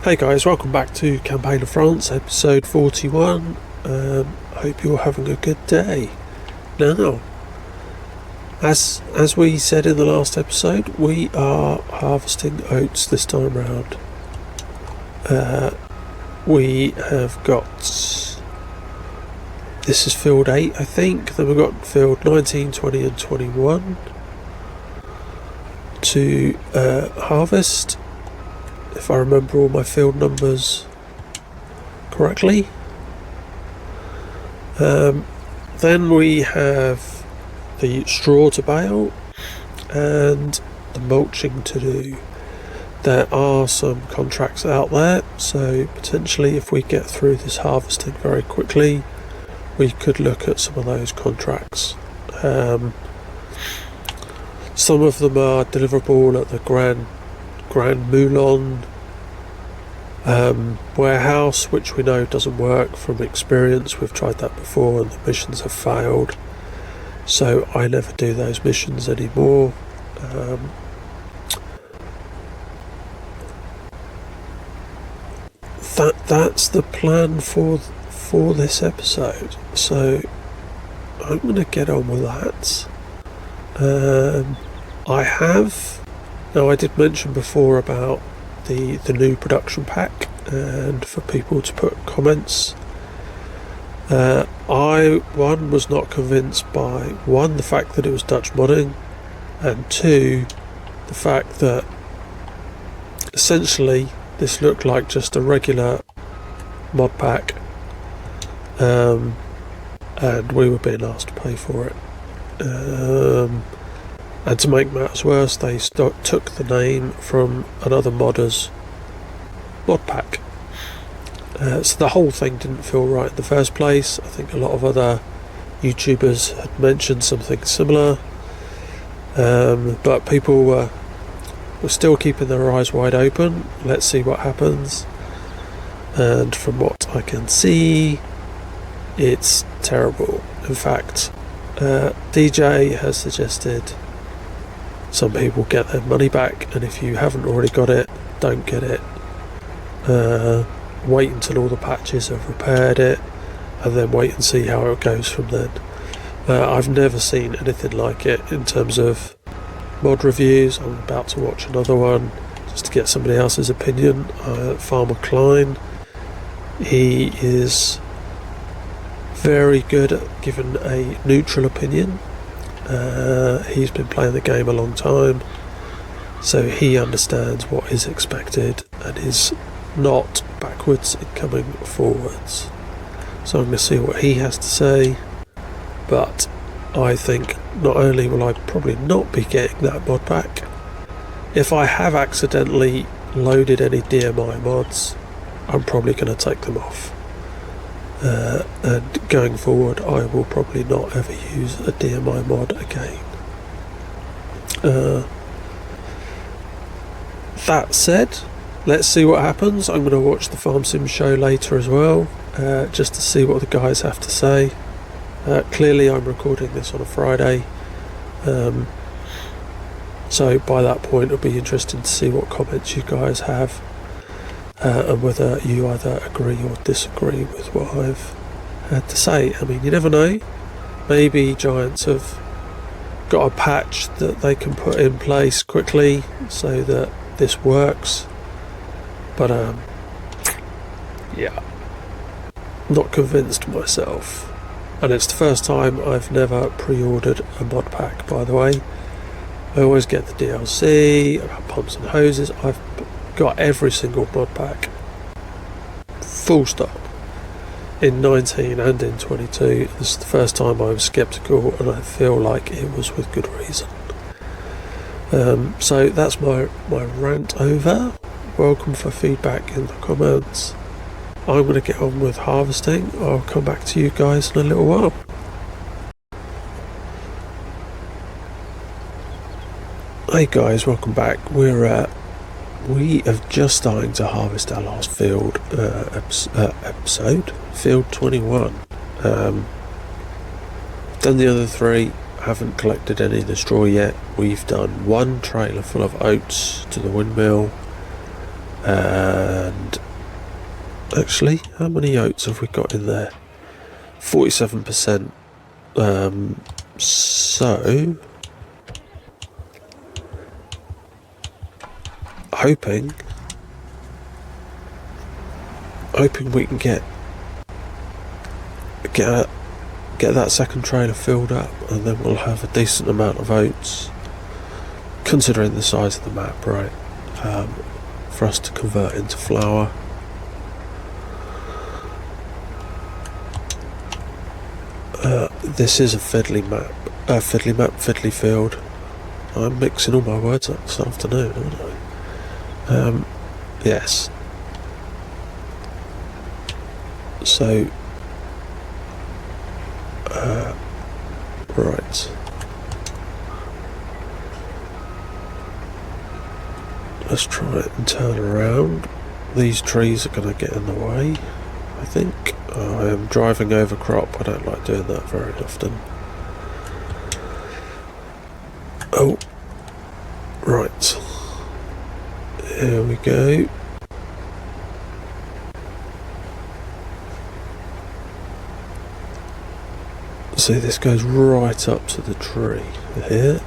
Hey guys, welcome back to Campaign of France, episode 41. Hope you're having a good day. Now, as we said in the last episode, we are harvesting oats this time around. We have got, this is field 8 I think, then we've got field 19, 20 and 21 to harvest, if I remember all my field numbers correctly. Then we have the straw to bale and the mulching to do. There are some contracts out there, so potentially if we get through this harvesting very quickly, we could look at some of those contracts. Some of them are deliverable at the Grand Moulin warehouse, which we know doesn't work from experience. We've tried that before and the missions have failed, so I never do those missions anymore. That's the plan for this episode, so I'm going to get on with that. I did mention before about the new production pack and for people to put comments. I was not convinced by the fact that it was Dutch modding, and two, the fact that essentially this looked like just a regular mod pack, and we were being asked to pay for it. And to make matters worse, they took the name from another modder's mod pack. So the whole thing didn't feel right in the first place. I think a lot of other YouTubers had mentioned something similar, but people were still keeping their eyes wide open. Let's see what happens. And from what I can see, it's terrible. In fact, DJ has suggested some people get their money back, and if you haven't already got it, don't get it. Wait until all the patches have repaired it, and then wait and see how it goes from then. I've never seen anything like it in terms of mod reviews. I'm about to watch another one just to get somebody else's opinion. Farmer Klein, he is very good at giving a neutral opinion. He's been playing the game a long time, so he understands what is expected and is not backwards in coming forwards. So I'm going to see what he has to say, but I think not only will I probably not be getting that mod pack, if I have accidentally loaded any DMI mods, I'm probably going to take them off. And going forward, I will probably not ever use a DMI mod again. That said, let's see what happens. I'm going to watch the Farm Sim show later as well, just to see what the guys have to say. Clearly I'm recording this on a Friday, so by that point it'll be interesting to see what comments you guys have, and whether you either agree or disagree with what I've had to say. I mean, you never know. Maybe Giants have got a patch that they can put in place quickly so that this works. But yeah, not convinced myself. And it's the first time I've never pre-ordered a mod pack, by the way. I always get the DLC, pumps and hoses. I've got every single mod pack, full stop, in 19 and in 22. This is the first time I was sceptical, and I feel like it was with good reason. So that's my rant over. Welcome for feedback in the comments. I'm going to get on with harvesting. I'll come back to you guys in a little while. Hey guys, welcome back. We have just starting to harvest our last field episode, field 21. Done the other 3, haven't collected any of the straw yet. We've done 1 trailer full of oats to the windmill, And actually, how many oats have we got in there? 47%. So hoping we can get that second trailer filled up, and then we'll have a decent amount of oats, considering the size of the map, right? For us to convert into flour. This is a fiddly field. I'm mixing all my words up this afternoon, aren't I? Yes. So, right. Let's try it and turn around. These trees are going to get in the way, I think. I am driving over crop. I don't like doing that very often. Oh, right. Here we go. See, this goes right up to the tree here.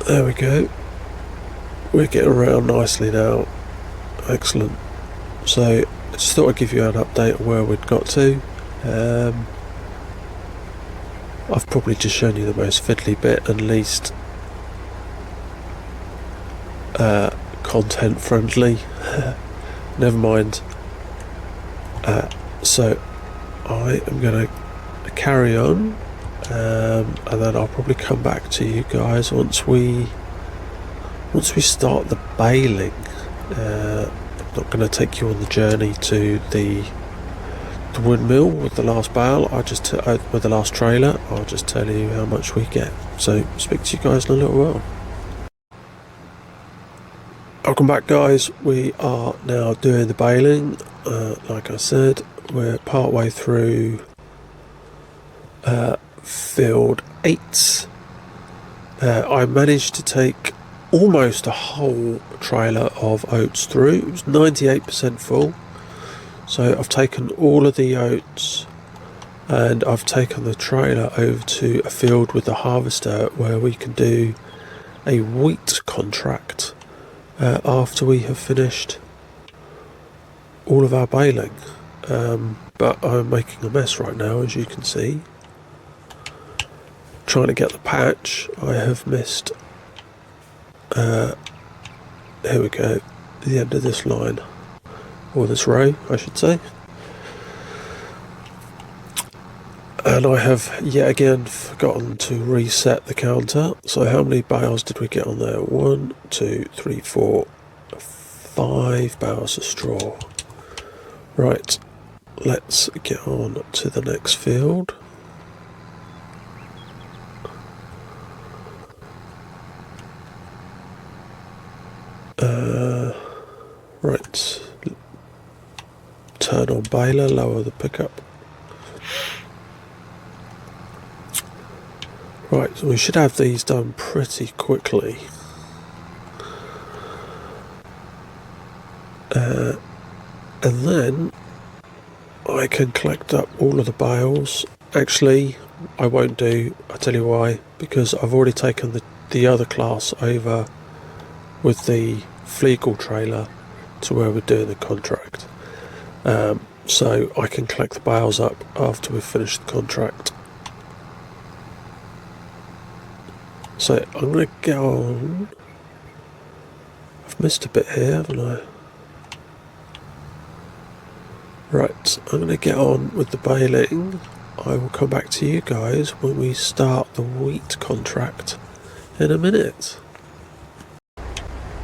There we go. We're getting around nicely now. Excellent. So, I just thought I'd give you an update on where we'd got to. I've probably just shown you the most fiddly bit and least content friendly. Never mind. So I am going to carry on, and then I'll probably come back to you guys once we start the baling. I'm not going to take you on the journey to the windmill with the last bale. With the last trailer, I'll just tell you how much we get. So speak to you guys in a little while. Welcome back, guys. We are now doing the baling. Like I said, we're part way through field 8. I managed to take almost a whole trailer of oats through. It was 98% full. So I've taken all of the oats and I've taken the trailer over to a field with the harvester where we can do a wheat contract after we have finished all of our baling. But I'm making a mess right now, as you can see. Trying to get the patch. I have missed, here we go, the end of this line. Or this row, I should say. And I have yet again forgotten to reset the counter. So how many bales did we get on there? 1, 2, 3, 4, 5 bales of straw. Right, let's get on to the next field. Right. Turn on baler, lower the pickup. Right, so we should have these done pretty quickly. And then I can collect up all of the bales. Actually, I won't do. I'll tell you why. Because I've already taken the other class over with the Fleagle trailer to where we're doing the contract. So I can collect the bales up after we've finished the contract. So I'm going to get on. I've missed a bit here, haven't I? Right, I'm going to get on with the baling. I will come back to you guys when we start the wheat contract in a minute.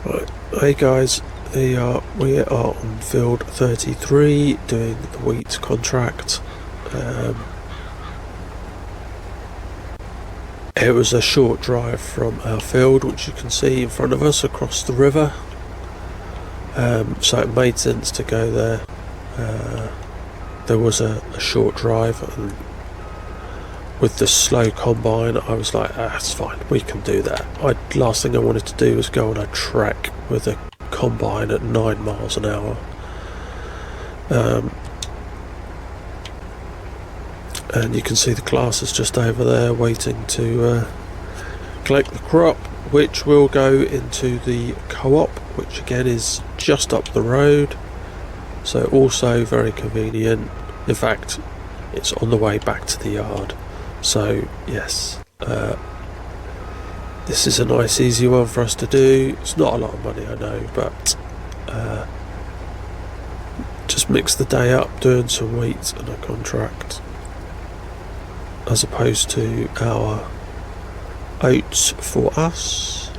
Right, hey guys, we are on field 33 doing the wheat contract. It was a short drive from our field, which you can see in front of us across the river. So it made sense to go there. There was a short drive, and with the slow combine I was like, that's fine, we can do that. Last thing I wanted to do was go on a trek with a combine at 9 miles an hour. And you can see the classes just over there waiting to collect the crop, which will go into the co-op, which again is just up the road, so also very convenient. In fact, it's on the way back to the yard. So yes, this is a nice easy one for us to do. It's not a lot of money, I know, but just mix the day up doing some wheat and a contract, as opposed to our oats for us.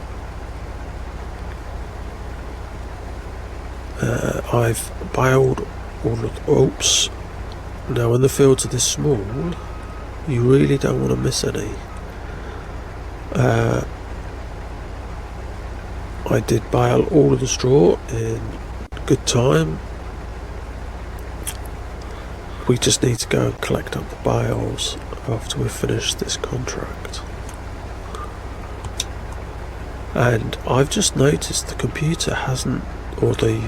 I've baled all of the oats. Now when the fields are this small, you really don't want to miss any. I did bale all of the straw in good time. We just need to go and collect up the bales after we've finished this contract. And I've just noticed the computer hasn't, or the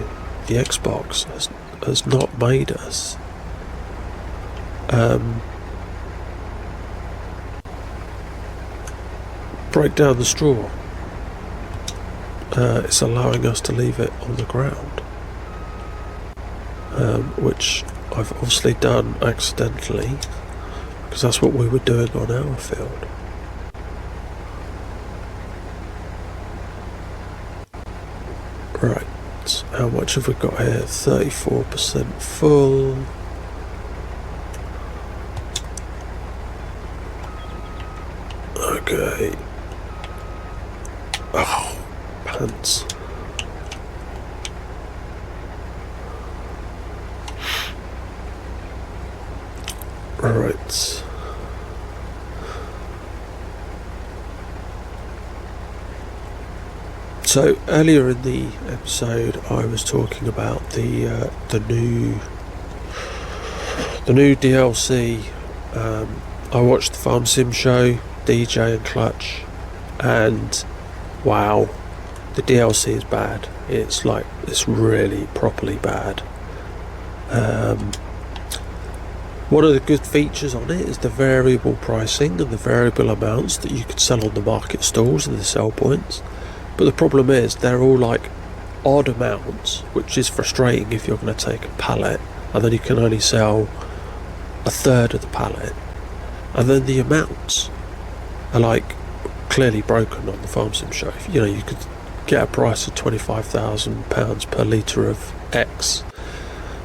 Xbox has not made us break down the straw. It's allowing us to leave it on the ground, which I've obviously done accidentally, because that's what we were doing on our field. Right, how much have we got here? 34% full. Okay. Oh, pants. Right. So earlier in the episode, I was talking about the new DLC. I watched the Farm Sim show, DJ and Clutch, and wow, the DLC is bad. It's really properly bad. One of the good features on it is the variable pricing and the variable amounts that you could sell on the market stalls and the sell points. But the problem is they're all like odd amounts, which is frustrating if you're going to take a pallet and then you can only sell a third of the pallet. And then the amounts are like clearly broken on the Farm Sim show. You know, you could get a price of £25,000 per litre of X.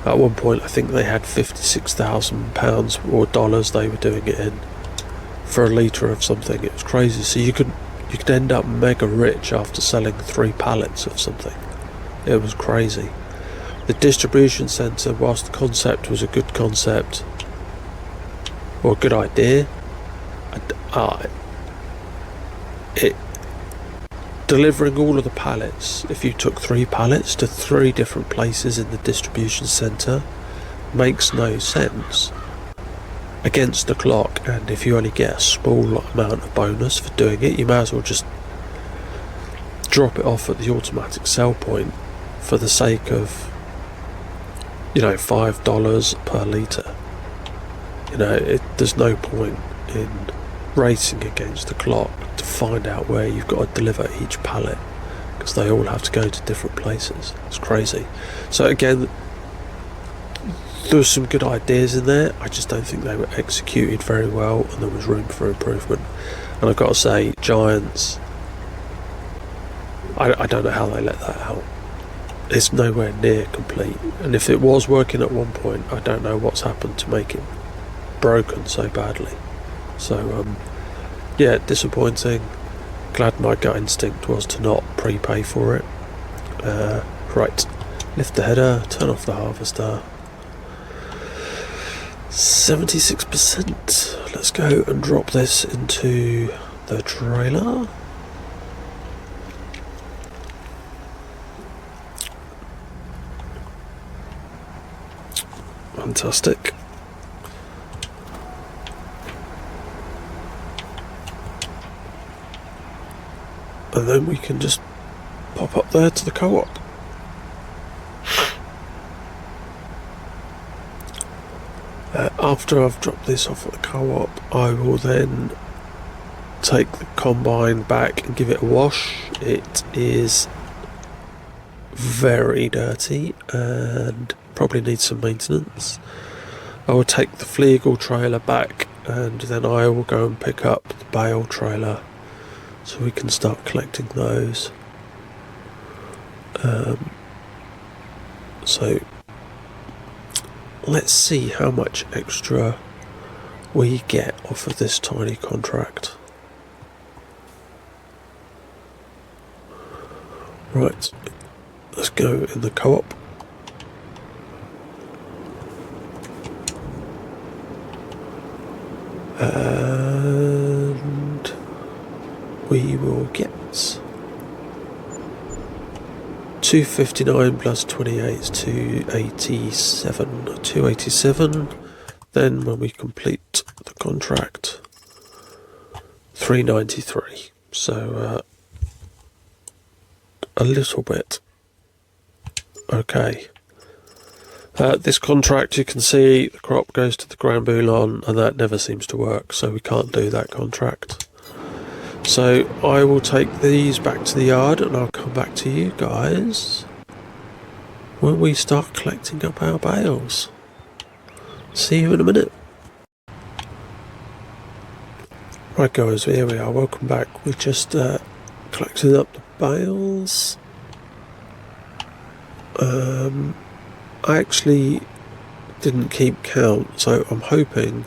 At one point I think they had £56,000 or dollars they were doing it in for a litre of something. It was crazy. So you could end up mega rich after selling 3 pallets of something. It was crazy. The distribution centre, whilst the concept was a good concept or a good idea, delivering all of the pallets, if you took 3 pallets to 3 different places in the distribution centre, makes no sense against the clock. And if you only get a small amount of bonus for doing it, you may as well just drop it off at the automatic sell point for the sake of, you know, $5 per litre. You know, there's no point in racing against the clock to find out where you've got to deliver each pallet, because they all have to go to different places. It's crazy. So again, there were some good ideas in there. I just don't think they were executed very well, and there was room for improvement. And I've got to say, Giants, I don't know how they let that out. It's nowhere near complete, and if it was working at one point, I don't know what's happened to make it broken so badly. So yeah, disappointing. Glad my gut instinct was to not prepay for it. Right, lift the header, turn off the harvester. 76%. Let's go and drop this into the trailer. Fantastic. And then we can just pop up there to the co-op. After I've dropped this off at the co-op, I will then take the combine back and give it a wash. It is very dirty and probably needs some maintenance. I will take the Flegel trailer back and then I will go and pick up the bale trailer so we can start collecting those. So let's see how much extra we get off of this tiny contract. Right, let's go in the co-op. And we will get 259 plus 28 is 287. 287. Then when we complete the contract, 393. So a little bit. Okay. This contract, you can see the crop goes to the Grand Boulon, and that never seems to work, so we can't do that contract. So I will take these back to the yard and I'll come back to you guys when we start collecting up our bales. See you in a minute. Right guys, here we are, welcome back. We've just collected up the bales. I actually didn't keep count, so I'm hoping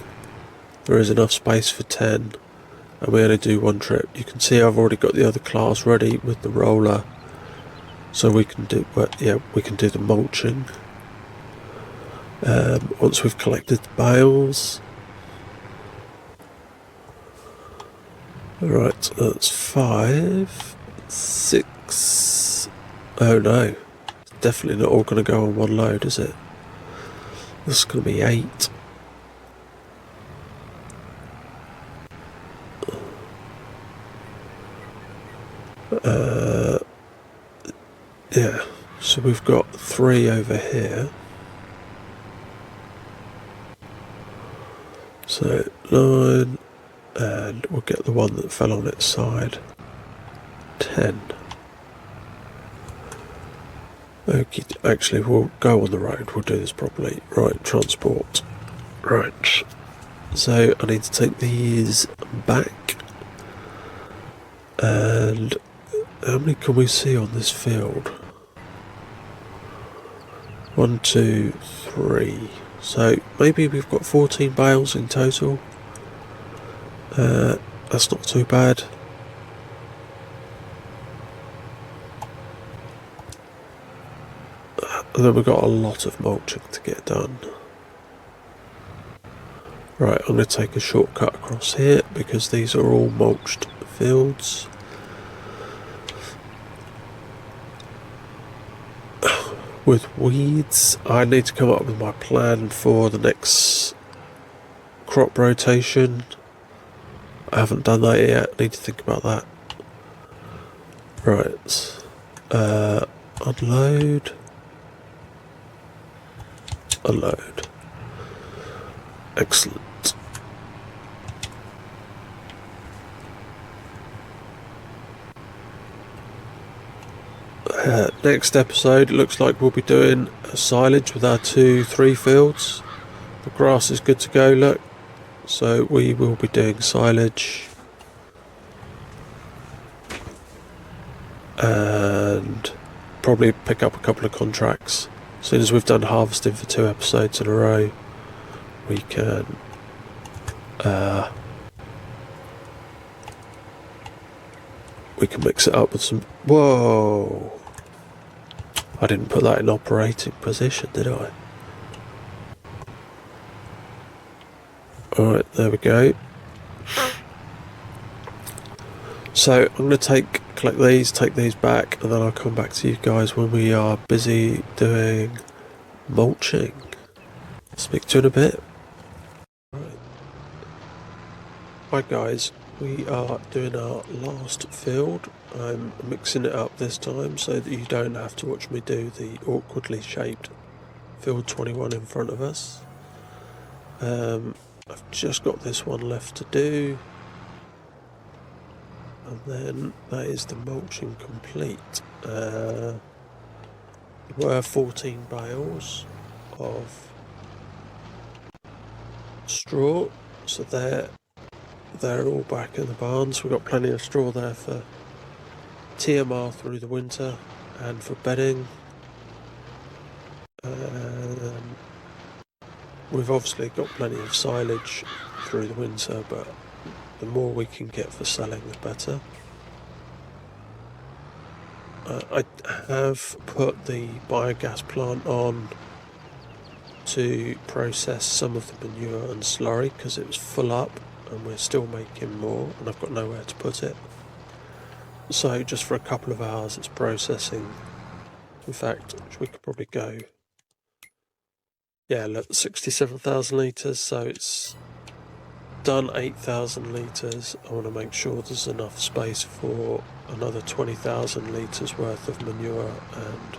there is enough space for 10 and we only do one trip. You can see I've already got the other class ready with the roller, so we can do, we can do the mulching once we've collected the bales. Right, that's 5, 6. Oh no, it's definitely not all going to go on one load, is it? This is going to be 8. Yeah, so we've got 3 over here. So 9, and we'll get the one that fell on its side. 10. Okay, actually we'll go on the road, we'll do this properly. Right, transport. Right, so I need to take these back. And how many can we see on this field? 1, 2, 3. So maybe we've got 14 bales in total. That's not too bad. And then we've got a lot of mulching to get done. Right, I'm going to take a shortcut across here because these are all mulched fields. With weeds, I need to come up with my plan for the next crop rotation. I haven't done that yet, I need to think about that. Right, unload. Unload. Excellent. Next episode, looks like we'll be doing a silage with our 2-3 fields. The grass is good to go, look. So we will be doing silage. And probably pick up a couple of contracts. As soon as we've done harvesting for 2 episodes in a row, we can mix it up with some... Whoa! I didn't put that in operating position, did I? Alright, there we go. So I'm going to collect these, take these back, and then I'll come back to you guys when we are busy doing mulching. Speak to you in a bit. Right. Hi guys, we are doing our last field. I'm mixing it up this time so that you don't have to watch me do the awkwardly shaped field 21 in front of us. I've just got this one left to do, and then that is the mulching complete. There were 14 bales of straw, so they're all back in the barns. We've got plenty of straw there for TMR through the winter and for bedding. We've obviously got plenty of silage through the winter, but the more we can get for selling, the better. I have put the biogas plant on to process some of the manure and slurry because it was full up and we're still making more and I've got nowhere to put it. So just for a couple of hours it's processing. In fact, we could probably go, yeah, look, 67,000 litres, so it's done 8,000 litres. I want to make sure there's enough space for another 20,000 litres worth of manure and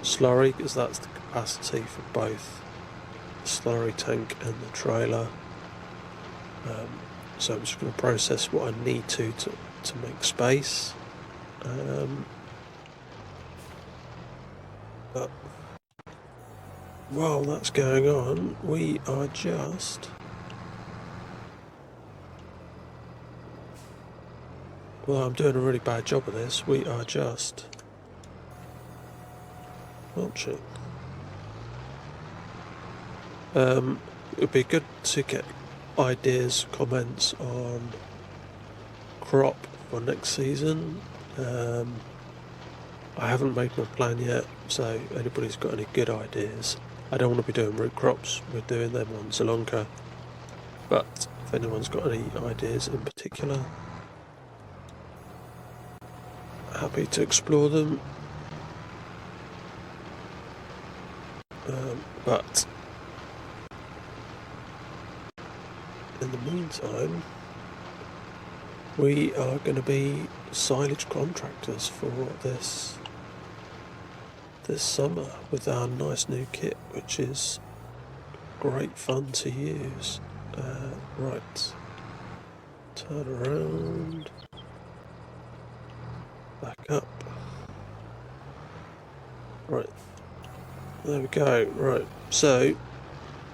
slurry, because that's the capacity for both the slurry tank and the trailer. So I'm just going to process what I need to make space. But while that's going on, we are just I'm doing a really bad job of this. We are just mulching. It would be good to get ideas, comments on crop for next season. I haven't made my plan yet, so anybody's got any good ideas. I don't want to be doing root crops, we're doing them on Sri Lanka, but if anyone's got any ideas in particular, happy to explore them. But in the meantime, we are going to be silage contractors for this summer with our nice new kit, which is great fun to use. Right, turn around, back up. Right, there we go. Right, so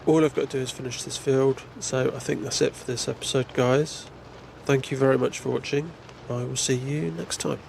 all I've got to do is finish this field. So I think that's it for this episode, guys. Thank you very much for watching. I will see you next time.